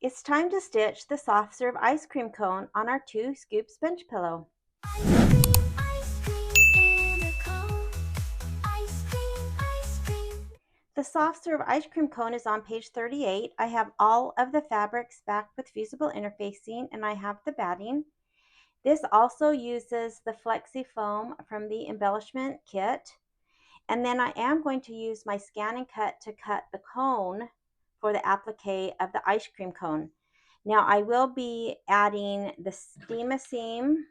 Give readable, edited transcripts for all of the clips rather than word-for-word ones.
It's time to stitch the soft serve ice cream cone on our 2 scoops bench pillow. The soft serve ice cream cone is on page 38. I have all of the fabrics backed with fusible interfacing, and I have the batting. This also uses the flexi foam from the embellishment kit. And then I am going to use my ScanNCut to cut the cone for the applique of the ice cream cone. Now I will be adding the Steam-A-Seam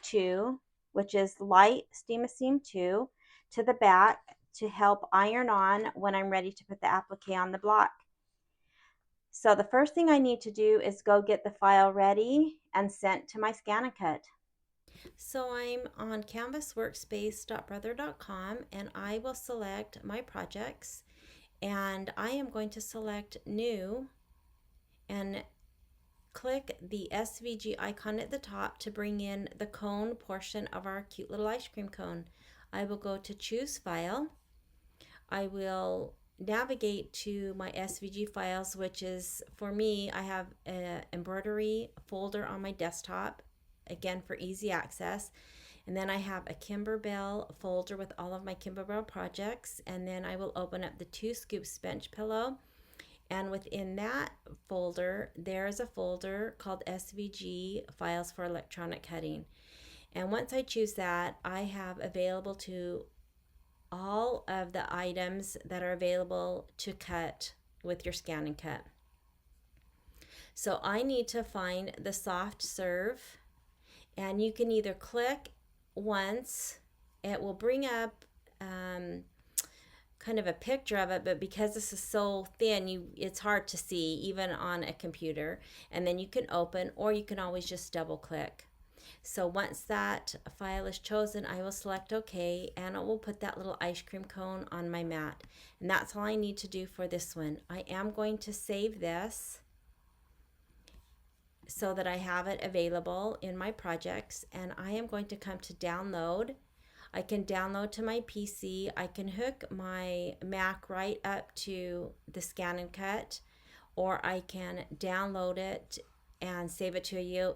2, which is light Steam-A-Seam 2, to the back to help iron on when I'm ready to put the applique on the block. So the first thing I need to do is go get the file ready and sent to my ScanNCut. So I'm on canvasworkspace.brother.com, and I will select my projects, and I am going to select new and click the SVG icon at the top to bring in the cone portion of our cute little ice cream cone. I will go to choose file. I will navigate to my SVG files, which is, for me, I have an embroidery folder on my desktop, again for easy access. And then I have a Kimberbell folder with all of my Kimberbell projects. And then I will open up the 2 scoops bench pillow. And within that folder, there's a folder called SVG Files for Electronic Cutting. And once I choose that, I have available to all of the items that are available to cut with your ScanNCut. So I need to find the soft serve, and you can either click once, it will bring up kind of a picture of it, but because this is so thin, it's hard to see even on a computer. And then you can open, or you can always just double click. So once that file is chosen, I will select OK, and it will put that little ice cream cone on my mat. And that's all I need to do for this one. I am going to save this so that I have it available in my projects, and I am going to come to download. I can download to my PC. I can hook my Mac right up to the ScanNCut, or I can download it and save it to a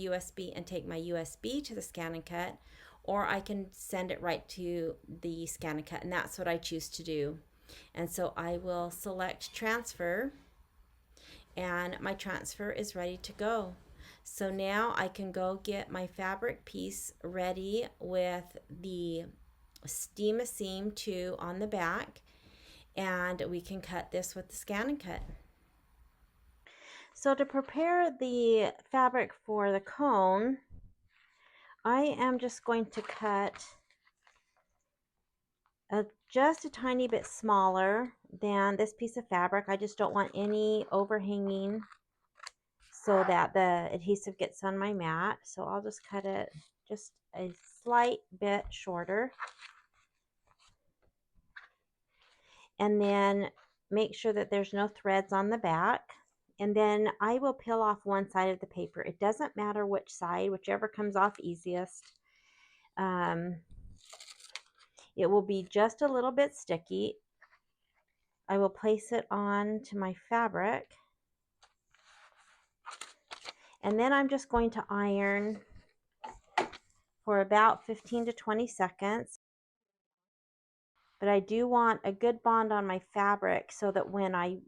USB and take my USB to the ScanNCut, or I can send it right to the ScanNCut, and that's what I choose to do. And so I will select transfer, and my transfer is ready to go. So now I can go get my fabric piece ready with the Steam-A-Seam 2 on the back, and we can cut this with the ScanNCut. So to prepare the fabric for the cone, I am just going to cut just a tiny bit smaller than this piece of fabric. I just don't want any overhanging so that the adhesive gets on my mat. So I'll just cut it just a slight bit shorter. And then make sure that there's no threads on the back. And then I will peel off one side of the paper. It doesn't matter which side, whichever comes off easiest. It will be just a little bit sticky. I will place it on to my fabric. And then I'm just going to iron for about 15 to 20 seconds. But I do want a good bond on my fabric so that when I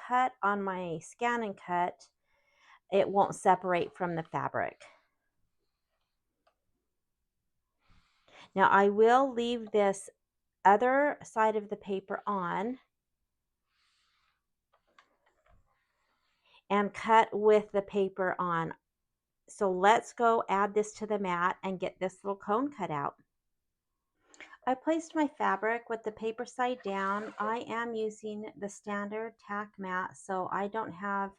cut on my ScanNCut, it won't separate from the fabric. Now I will leave this other side of the paper on and cut with the paper on. So let's go add this to the mat and get this little cone cut out. I placed my fabric with the paper side down. I am using the standard tack mat, so I don't have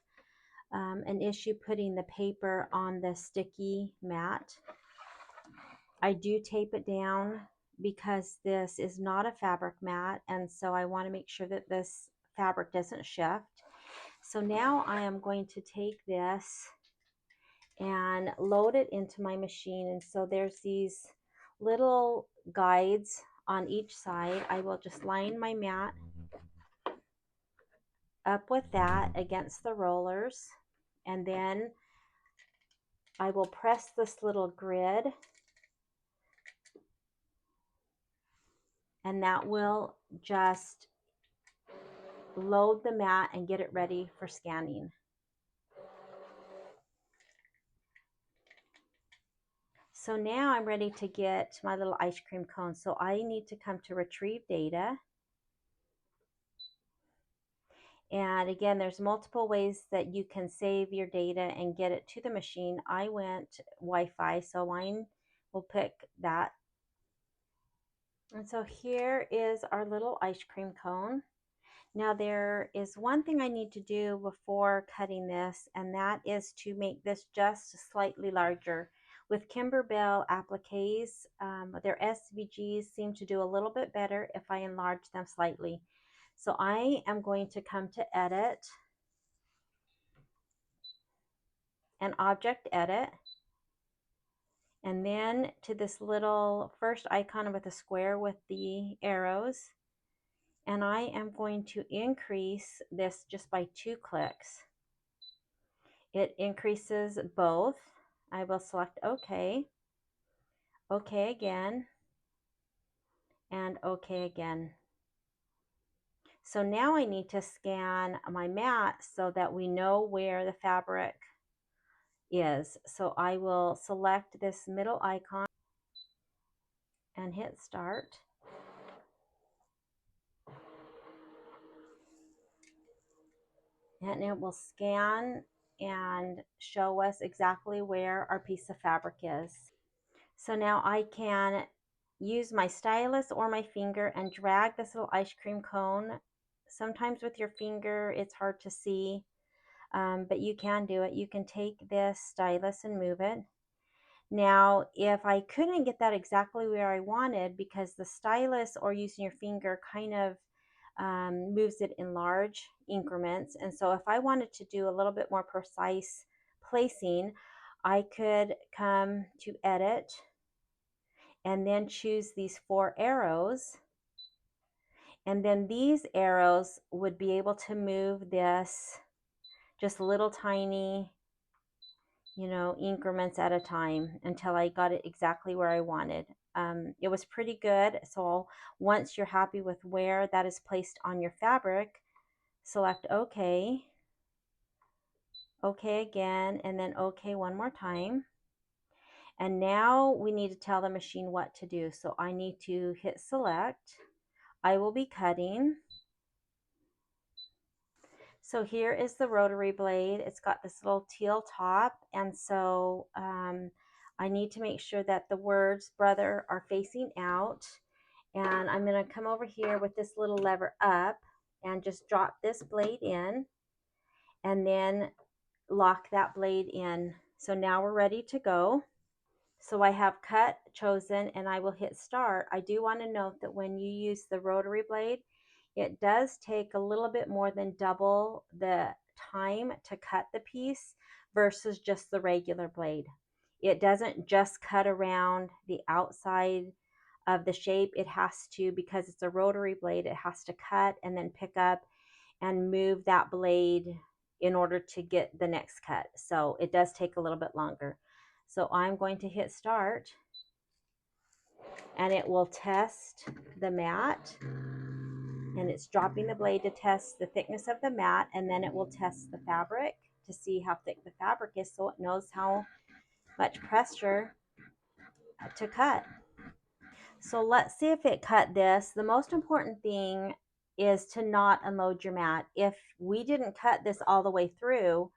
an issue putting the paper on the sticky mat. I do tape it down because this is not a fabric mat, and so I want to make sure that this fabric doesn't shift. So now I am going to take this and load it into my machine. And so there's these little guides on each side. I will just line my mat up with that against the rollers, and then I will press this little grid, and that will just load the mat and get it ready for scanning. So now I'm ready to get my little ice cream cone. So I need to come to retrieve data. And again, there's multiple ways that you can save your data and get it to the machine. I went Wi-Fi, so mine will pick that. And so here is our little ice cream cone. Now there is one thing I need to do before cutting this, and that is to make this just slightly larger. With Kimberbell appliques, their SVGs seem to do a little bit better if I enlarge them slightly. So I am going to come to Edit and Object Edit, and then to this little first icon with a square with the arrows, and I am going to increase this just by 2 clicks. It increases both. I will select OK, OK again, and OK again. So now I need to scan my mat so that we know where the fabric is. So I will select this middle icon and hit Start. And it will scan and show us exactly where our piece of fabric is. So now I can use my stylus or my finger and drag this little ice cream cone. Sometimes with your finger it's hard to see, but you can do it. You can take this stylus and move it. Now, if I couldn't get that exactly where I wanted, because the stylus or using your finger kind of moves it in large increments, and so if I wanted to do a little bit more precise placing, I could come to Edit and then choose these 4 arrows, and then these arrows would be able to move this just little tiny, increments at a time until I got it exactly where I wanted. It was pretty good. So once you're happy with where that is placed on your fabric, select OK, OK again, and then OK one more time. And now we need to tell the machine what to do. So I need to hit select. I will be cutting. So here is the rotary blade. It's got this little teal top, and so I need to make sure that the words brother are facing out. And I'm going to come over here with this little lever up and just drop this blade in and then lock that blade in. So now we're ready to go. So I have cut chosen and I will hit start. I do want to note that when you use the rotary blade, it does take a little bit more than double the time to cut the piece versus just the regular blade. It doesn't just cut around the outside of the shape. It has to, because it's a rotary blade, it has to cut and then pick up and move that blade in order to get the next cut. So it does take a little bit longer. So I'm going to hit start, and it will test the mat, and it's dropping the blade to test the thickness of the mat, and then it will test the fabric to see how thick the fabric is so it knows how much pressure to cut. So let's see if it cut this. The most important thing is to not unload your mat. If we didn't cut this all the way through,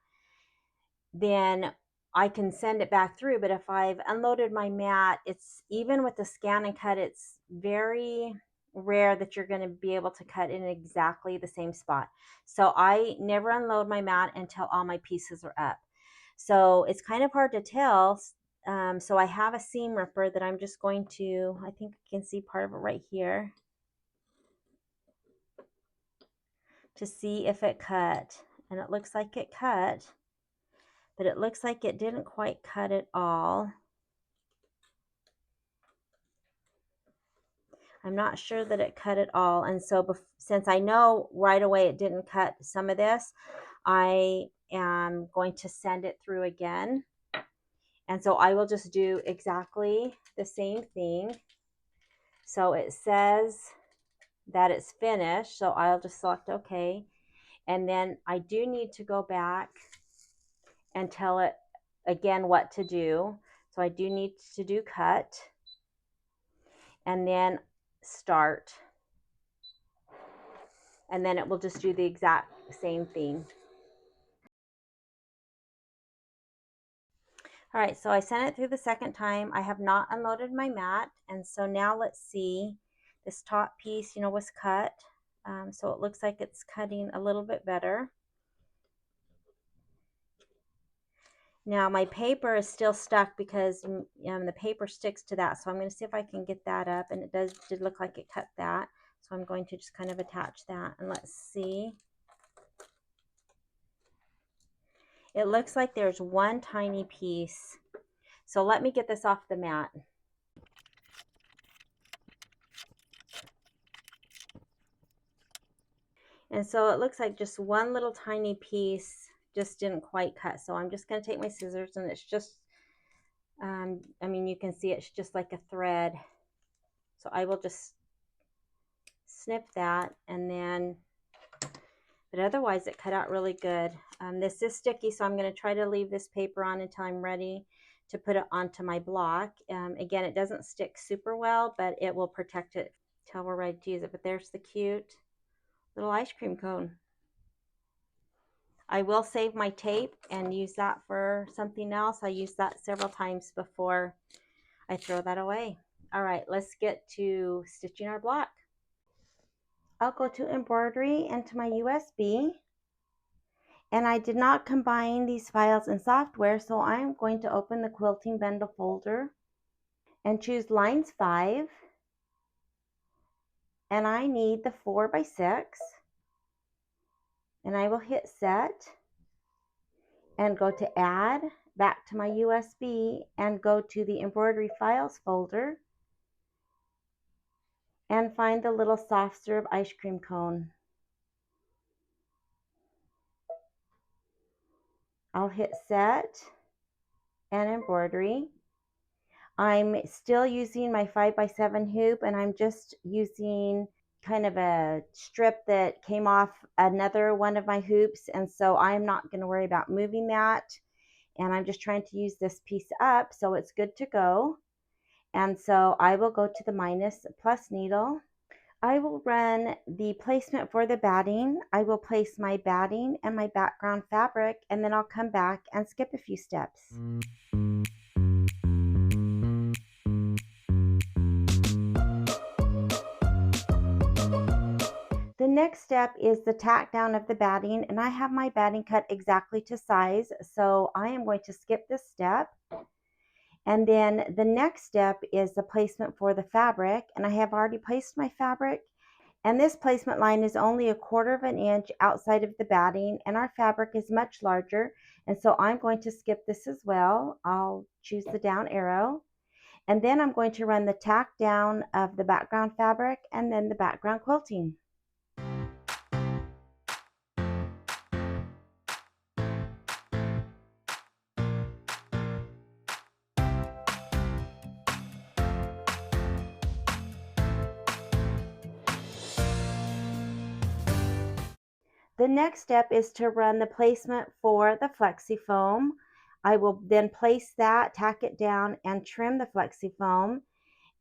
then I can send it back through. But if I've unloaded my mat, it's even with the ScanNCut, it's very rare that you're going to be able to cut in exactly the same spot. So I never unload my mat until all my pieces are up. So it's kind of hard to tell. So I have a seam ripper that I'm just going to, I think you can see part of it right here, to see if it cut. And it looks like it cut, but it looks like it didn't quite cut it all. I'm not sure that it cut it all. And so since I know right away it didn't cut some of this, I am going to send it through again. And so I will just do exactly the same thing. So it says that it's finished. So I'll just select OK. And then I do need to go back and tell it again what to do. So I do need to do cut and then start. And then it will just do the exact same thing. All right, so I sent it through the second time. I have not unloaded my mat. And so now let's see, this top piece, was cut. So it looks like it's cutting a little bit better. Now my paper is still stuck because the paper sticks to that. So I'm going to see if I can get that up. And it did look like it cut that. So I'm going to just kind of attach that and let's see. It looks like there's one tiny piece. So let me get this off the mat. And so it looks like just one little tiny piece just didn't quite cut. So I'm just going to take my scissors and it's just, I mean, you can see it's just like a thread. So I will just snip that and then, but otherwise it cut out really good. This is sticky, so I'm going to try to leave this paper on until I'm ready to put it onto my block. Again, it doesn't stick super well, but it will protect it till we're ready to use it. But there's the cute little ice cream cone. I will save my tape and use that for something else. I used that several times before I throw that away. All right, let's get to stitching our block. I'll go to Embroidery and to my USB. And I did not combine these files in software, so I'm going to open the quilting bundle folder and choose lines 5. And I need the 4x6. And I will hit set and go to add, back to my USB, and go to the embroidery files folder and find the little soft serve ice cream cone. I'll hit set and embroidery. I'm still using my 5x7 hoop, and I'm just using kind of a strip that came off another one of my hoops, and so I'm not going to worry about moving that. And I'm just trying to use this piece up so it's good to go. And so I will go to the minus plus needle. I will run the placement for the batting. I will place my batting and my background fabric, and then I'll come back and skip a few steps. The next step is the tack down of the batting, and I have my batting cut exactly to size, so I am going to skip this step. And then the next step is the placement for the fabric, and I have already placed my fabric, and this placement line is only 1/4 of an inch outside of the batting, and our fabric is much larger, and so I'm going to skip this as well. I'll choose the down arrow, and then I'm going to run the tack down of the background fabric and then the background quilting. The next step is to run the placement for the flexi foam. I will then place that, tack it down, and trim the flexi foam.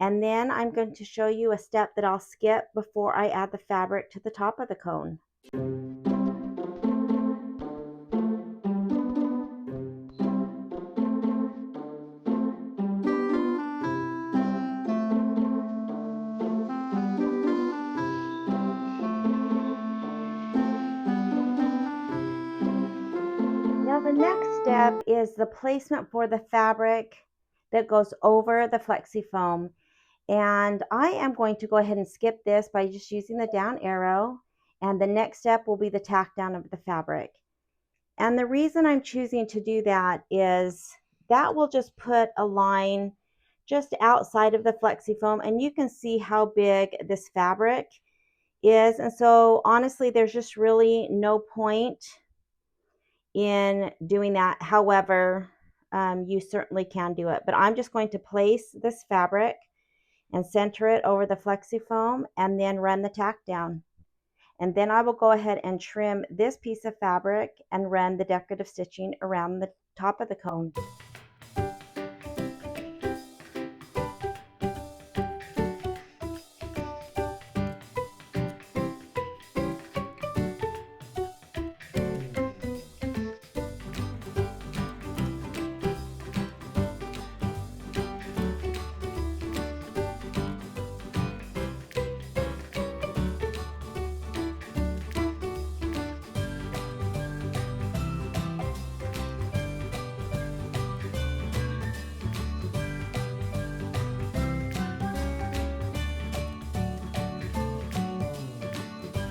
And then I'm going to show you a step that I'll skip before I add the fabric to the top of the cone. Now the next step is the placement for the fabric that goes over the flexi foam. And I am going to go ahead and skip this by just using the down arrow. And the next step will be the tack down of the fabric. And the reason I'm choosing to do that is that will just put a line just outside of the flexi foam, and you can see how big this fabric is. And so honestly, there's just really no point in doing that. However, you certainly can do it, but I'm just going to place this fabric and center it over the flexi foam and then run the tack down. And then I will go ahead and trim this piece of fabric and run the decorative stitching around the top of the cone.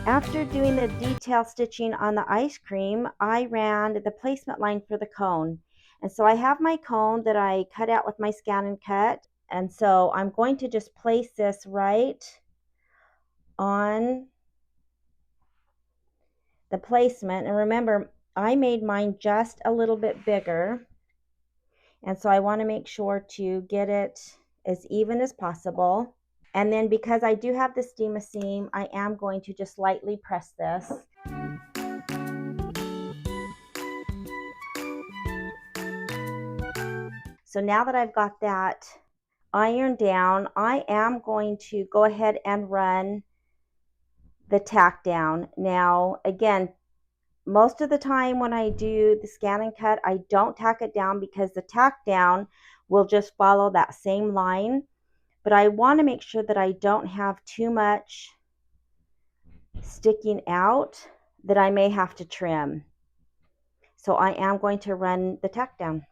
After doing the detail stitching on the ice cream, I ran the placement line for the cone. And so I have my cone that I cut out with my ScanNCut. And so I'm going to just place this right on the placement. And remember, I made mine just a little bit bigger. And so I want to make sure to get it as even as possible. And then because I do have the steam seam, I am going to just lightly press this. So now that I've got that ironed down, I am going to go ahead and run the tack down. Now, again, most of the time when I do the ScanNCut, I don't tack it down because the tack down will just follow that same line. But I want to make sure that I don't have too much sticking out that I may have to trim. So I am going to run the tack down.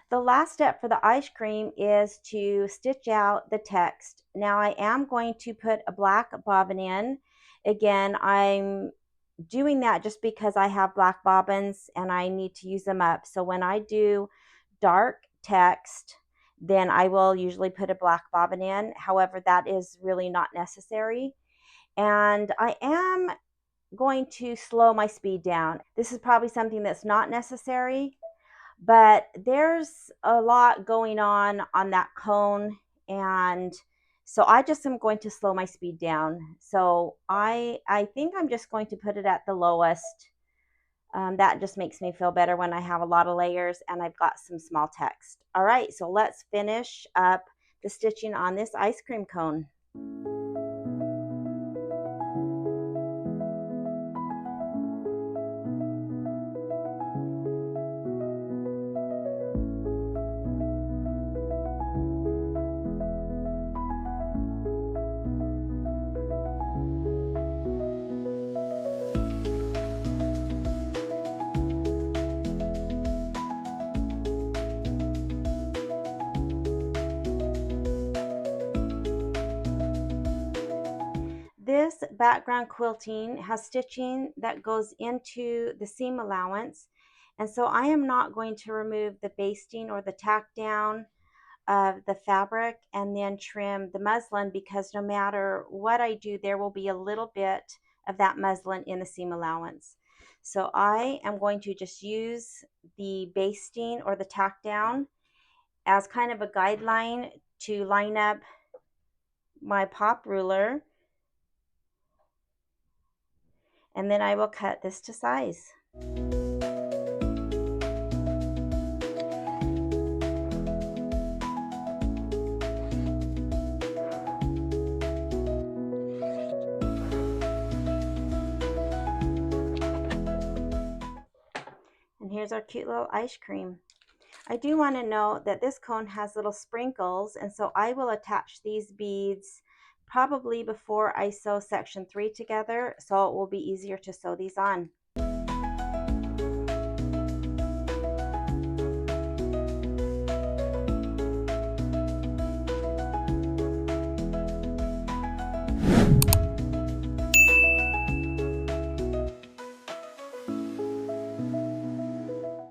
The last step for the ice cream is to stitch out the text. Now I am going to put a black bobbin in. Again, I'm doing that just because I have black bobbins and I need to use them up. So when I do dark text, then I will usually put a black bobbin in. However, that is really not necessary. And I am going to slow my speed down. This is probably something that's not necessary, but there's a lot going on that cone, and so I just am going to slow my speed down. So I think I'm just going to put it at the lowest. That just makes me feel better when I have a lot of layers and I've got some small text. All right, so let's finish up the stitching on this ice cream cone. This background quilting has stitching that goes into the seam allowance, and so I am not going to remove the basting or the tack down of the fabric and then trim the muslin, because no matter what I do, there will be a little bit of that muslin in the seam allowance. So I am going to just use the basting or the tack down as kind of a guideline to line up my pop ruler. And then I will cut this to size. And here's our cute little ice cream. I do want to note that this cone has little sprinkles, and so I will attach these beads probably before I sew section 3 together, so it will be easier to sew these on.